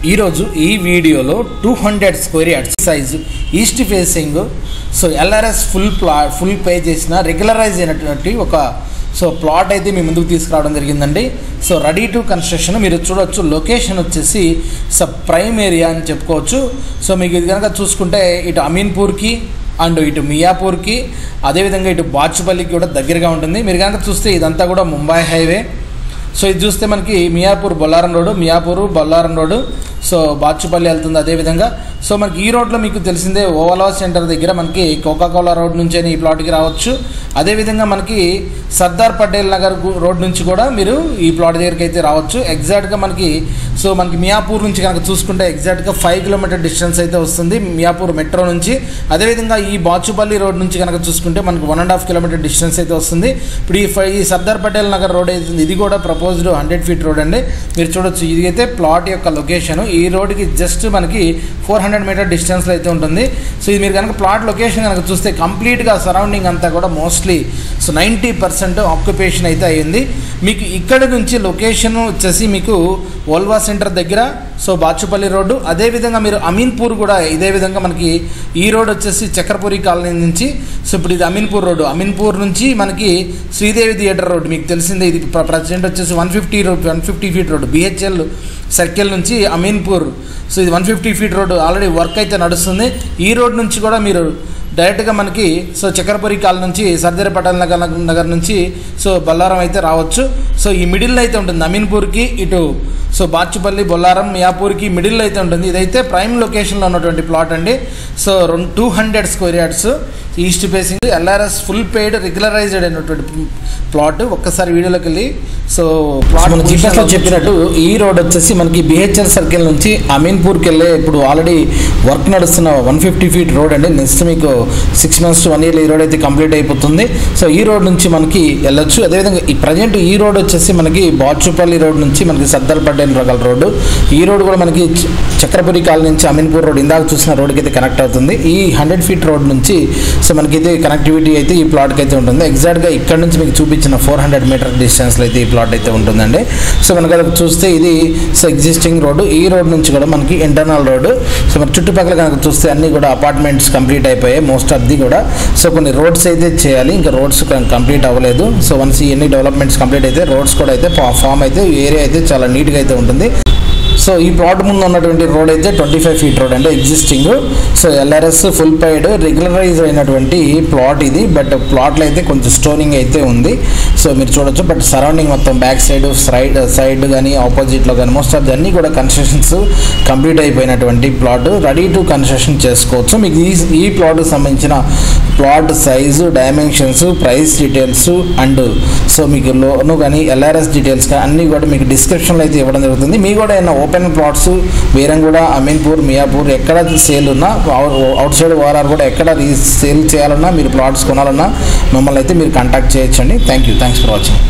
ఈరోజు ఈ వీడియోలో 200 square yards size east facing LRS full pay చేసిన రెగ్యులరైజ్ అయినటువంటి ఒక ప్లాట్ అయితే మీ ముందుకు తీసుకురావడం జరిగిందండి. రెడీ టు కన్స్ట్రక్షన్ మీరు చూడొచ్చు. లొకేషన్ వచ్చేసి ప్రైమ్ ఏరియా అని చెప్పుకోవచ్చు. మీకు ఇది కనుక చూసుకుంటే ఇటు అమీన్పూర్కి అండ్ ఇటు మియాపూర్కి అదేవిధంగా ఇటు బాచుపల్లికి కూడా దగ్గరగా ఉంటుంది. మీరు కనుక చూస్తే ఇదంతా కూడా ముంబై హైవే. ఇది చూస్తే మనకి మియాపూర్ బొల్లారం రోడ్డు, మియాపూర్ బొల్లారం రోడ్డు, బాచుపల్లి వెళ్తుంది. అదేవిధంగా మనకి ఈ రోడ్లో మీకు తెలిసిందే ఓవలా సెంటర్ దగ్గర మనకి కోకాకోలా రోడ్ నుంచి ఈ ప్లాట్కి రావచ్చు. అదేవిధంగా మనకి సర్దార్ పటేల్ నగర్ రోడ్ నుంచి కూడా మీరు ఈ ప్లాట్ దగ్గరికి అయితే రావచ్చు. ఎగ్జాక్ట్గా మనకి మియాపూర్ నుంచి కనుక చూసుకుంటే ఎగ్జాక్ట్గా 5 కిలోమీటర్ డిస్టెన్స్ అయితే వస్తుంది మియాపూర్ మెట్రో నుంచి. అదేవిధంగా ఈ బాచుపల్లి రోడ్ నుంచి కనుక చూసుకుంటే మనకి 1.5 కిలోమీటర్ డిస్టెన్స్ అయితే వస్తుంది. ఇప్పుడు ఈ సర్దార్ పటేల్ నగర్ రోడ్ అయితే ఇది కూడా ప్రపోజ్డ్ 100 ఫీట్ రోడ్ అండి. మీరు చూడొచ్చు ఇది అయితే ప్లాట్ యొక్క లొకేషన్. ఈ రోడ్కి జస్ట్ మనకి 400 మీటర్ డిస్టెన్స్లో అయితే ఉంటుంది. ఇది మీరు కనుక ప్లాట్ లొకేషన్ కనుక చూస్తే కంప్లీట్గా సరౌండింగ్ అంతా కూడా మోస్ట్లీ 90% ఆక్యుపేషన్ అయితే అయ్యింది. మీకు ఇక్కడ నుంచి లొకేషన్ వచ్చేసి మీకు ఓల్వా సెంటర్ దగ్గర బాచుపల్లి రోడ్డు, అదేవిధంగా మీరు అమీన్పూర్ కూడా ఇదే విధంగా మనకి ఈ రోడ్ వచ్చేసి చక్రపురి కాలనీ నుంచి ఇప్పుడు ఇది అమీన్పూర్ రోడ్డు. అమీన్పూర్ నుంచి మనకి శ్రీదేవి థియేటర్ రోడ్డు మీకు తెలిసిందే. ఇది ప్రజెంట్ వచ్చేసి 150 ఫీట్ రోడ్డు బిహెచ్ఎల్ సర్కిల్ నుంచి అమీన్పూర్. ఇది 150 ఫీట్ రోడ్డు ఆల్రెడీ వర్క్ అయితే నడుస్తుంది. ఈ రోడ్ నుంచి కూడా మీరు డైరెక్ట్గా మనకి చక్రపురి కాలనీ నుంచి సర్దార్ పటేల్ నగర్ నుంచి బొల్లారం అయితే రావచ్చు. ఈ మిడిల్లో అయితే ఉంటుంది అమీన్పూర్కి ఇటు బాచుపల్లి బొల్లారం మియాపూర్కి మిడిల్లో అయితే ఉంటుంది. ఇదైతే ప్రైమ్ లొకేషన్లో ఉన్నటువంటి ప్లాట్ అండి. 200 square yards east facing LRS full paid regularised అయినటువంటి ప్లాట్. ఒక్కసారి వీడియోలోకి వెళ్ళి ప్లాట్ జీపీఎస్లో చెప్పినట్టు ఈ రోడ్ వచ్చేసి మనకి బిహెచ్ఎల్ సర్కిల్ నుంచి అమీన్పూర్కి వెళ్ళే ఇప్పుడు ఆల్రెడీ వర్క్ నడుస్తున్న 150 ఫీట్ రోడ్ అండి. నెక్స్ట్ మీకు 6 months to 1 year ఈ రోడ్ అయితే కంప్లీట్ అయిపోతుంది. ఈ రోడ్ నుంచి మనకి వెళ్ళొచ్చు. అదేవిధంగా ఈ ప్రజెంట్ ఈ రోడ్ వచ్చేసి మనకి బాచుపల్లి రోడ్ నుంచి మనకి సర్దార్ పటేల్ నగర్ రోడ్డు. ఈ రోడ్ కూడా మనకి చక్రపురి కాలనీ నుంచి అమీన్పూర్ రోడ్ ఇందాక చూసిన రోడ్కి అయితే కనెక్ట్ అవుతుంది. ఈ 100 ఫీట్ రోడ్ నుంచి మనకైతే కనెక్టివిటీ అయితే ఈ ప్లాట్కి అయితే ఉంటుంది. ఎగ్జాక్ట్గా ఇక్కడ నుంచి మీకు చూపించిన 400 మీటర్ డిస్టెన్స్లో అయితే ఈ ప్లాట్ అయితే ఉంటుందండి. మనకి అలా చూస్తే ఇది ఎగ్జిస్టింగ్ రోడ్డు. ఈ రోడ్ నుంచి కూడా మనకి ఇంటర్నల్ రోడ్డు. మన చుట్టుపక్కల కనుక చూస్తే అన్నీ కూడా అపార్ట్మెంట్స్ కంప్లీట్ అయిపోయాయి మోస్ట్ ఆఫ్ ది కూడా. కొన్ని రోడ్స్ అయితే చేయాలి, ఇంకా రోడ్స్ కంప్లీట్ అవ్వలేదు. వన్స్ ఇవన్నీ డెవలప్మెంట్స్ కంప్లీట్ అయితే రోడ్స్ కూడా అయితే ఫామ్ అయితే ఏరియా అయితే చాలా నీట్గా అయితే ఉంటుంది. ఈ ప్లాట్ ముందు ఉన్నటువంటి రోడ్ అయితే 25 ఫీట్ రోడ్ అంటే existing. LRS full paid regularize అయినటువంటి ప్లాట్ ఇది. బట్ ప్లాట్లో అయితే కొంచెం స్టోనింగ్ అయితే ఉంది. మీరు చూడొచ్చు. బట్ సరౌండింగ్ మొత్తం బ్యాక్ సైడ్ కానీ ఆపోజిట్లో కానీ మోస్ట్ ఆఫ్ అన్నీ కూడా కన్స్ట్రక్షన్స్ కంప్లీట్ అయిపోయినటువంటి ప్లాట్. రెడీ టు కన్స్ట్రక్షన్ చేసుకోవచ్చు. మీకు ఈ ప్లాట్కి సంబంధించిన plot size, dimensions, price details and మీకు లోను కానీ ఎల్ఆర్ఎస్ డీటెయిల్స్ కానీ అన్నీ కూడా మీకు డిస్క్రిప్షన్లో అయితే ఇవ్వడం జరుగుతుంది. మీ కూడా ఏమైనా ఓపెన్ ప్లాట్స్ బీరంగూడ, అమీన్పూర్, మియాపూర్ ఎక్కడ సేల్ ఉన్నా, అవుట్ సైడ్ ఓఆర్ఆర్ కూడా ఎక్కడ సేల్ చేయాలన్నా, మీరు ప్లాట్స్ కొనాలన్నా మమ్మల్ని అయితే మీరు కాంటాక్ట్ చేయొచ్చండి. Thanks for watching.